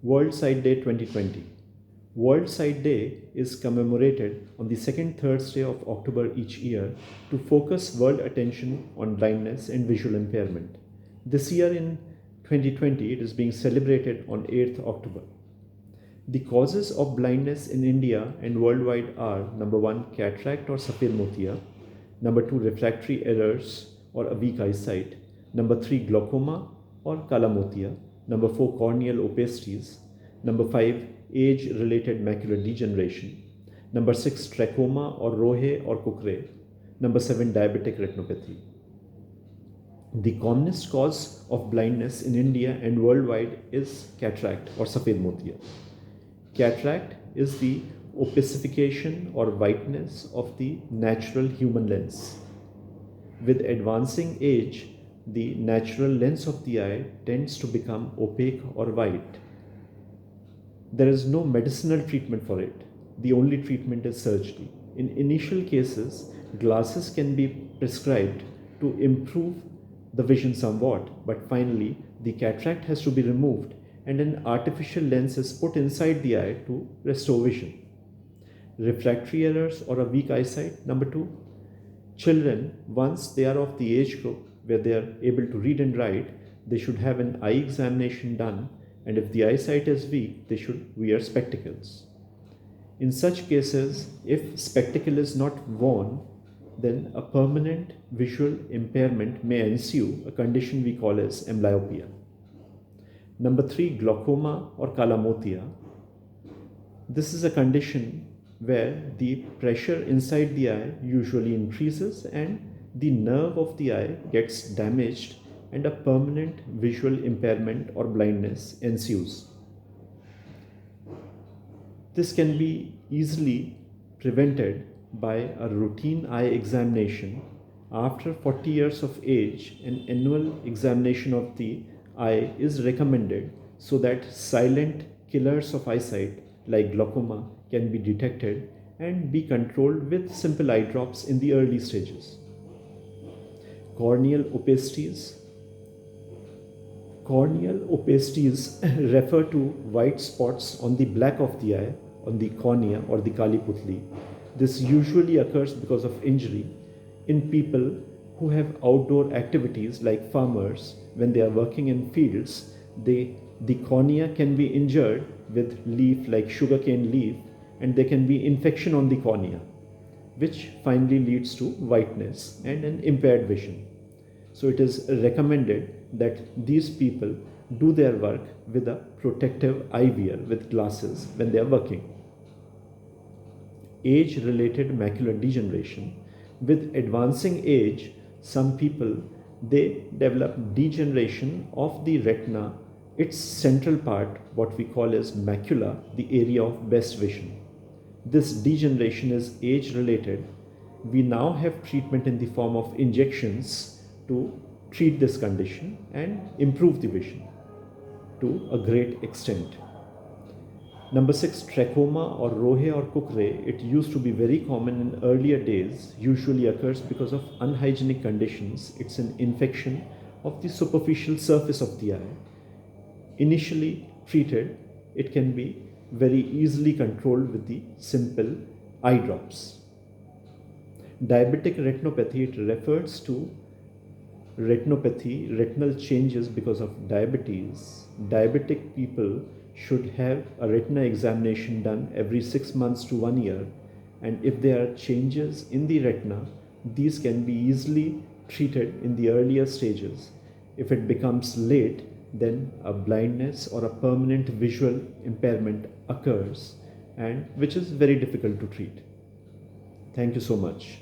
World Sight Day 2020. World Sight Day is commemorated on the second Thursday of October each year to focus world attention on blindness and visual impairment. This year in 2020, it is being celebrated on 8th October. The causes of blindness in India and worldwide are number 1, cataract or Safed Motia, number 2, refractory errors or a weak eyesight, number 3, glaucoma or Kala Motia, number 4, corneal opacities, number 5, age-related macular degeneration, number 6, trachoma or Rohe or Kukre, number 7, diabetic retinopathy. The commonest cause of blindness in India and worldwide is cataract or Safed Motia. Cataract is the opacification or whiteness of the natural human lens. With advancing age, the natural lens of the eye tends to become opaque or white. There is no medicinal treatment for it. The only treatment is surgery. In initial cases, glasses can be prescribed to improve the vision somewhat, but finally the cataract has to be removed and an artificial lens is put inside the eye to restore vision. Refractory errors or a weak eyesight, number 2. Children, once they are of the age group where they are able to read and write, they should have an eye examination done, and if the eyesight is weak, they should wear spectacles. In such cases, if spectacle is not worn, then a permanent visual impairment may ensue, a condition we call as amblyopia. Number 3, glaucoma or Kala Motia. This is a condition where the pressure inside the eye usually increases and the nerve of the eye gets damaged and a permanent visual impairment or blindness ensues. This can be easily prevented by a routine eye examination. After 40 years of age, an annual examination of the eye is recommended so that silent killers of eyesight like glaucoma can be detected and be controlled with simple eye drops in the early stages. Corneal opacities. Corneal opacities refer to white spots on the back of the eye, on the cornea or the Kali Putli. This usually occurs because of injury in people who have outdoor activities like farmers. When they are working in fields, the cornea can be injured with leaf like sugarcane leaf, and there can be infection on the cornea, which finally leads to whiteness and an impaired vision. So it is recommended that these people do their work with a protective eye wear with glasses when they are working. Age-related macular degeneration. With advancing age, some people, they develop degeneration of the retina, its central part, what we call as macula, the area of best vision. This degeneration is age-related. We now have treatment in the form of injections to treat this condition and improve the vision to a great extent. Number 6, trachoma or Rohe or Kukre. It used to be very common in earlier days, usually occurs because of unhygienic conditions. It's an infection of the superficial surface of the eye. Initially treated, it can be very easily controlled with the simple eye drops. Diabetic retinopathy, it refers to retinopathy, retinal changes because of diabetes. Diabetic people should have a retina examination done every 6 months to 1 year, and if there are changes in the retina, these can be easily treated in the earlier stages. If it becomes late, then a blindness or a permanent visual impairment occurs, and which is very difficult to treat. Thank you so much.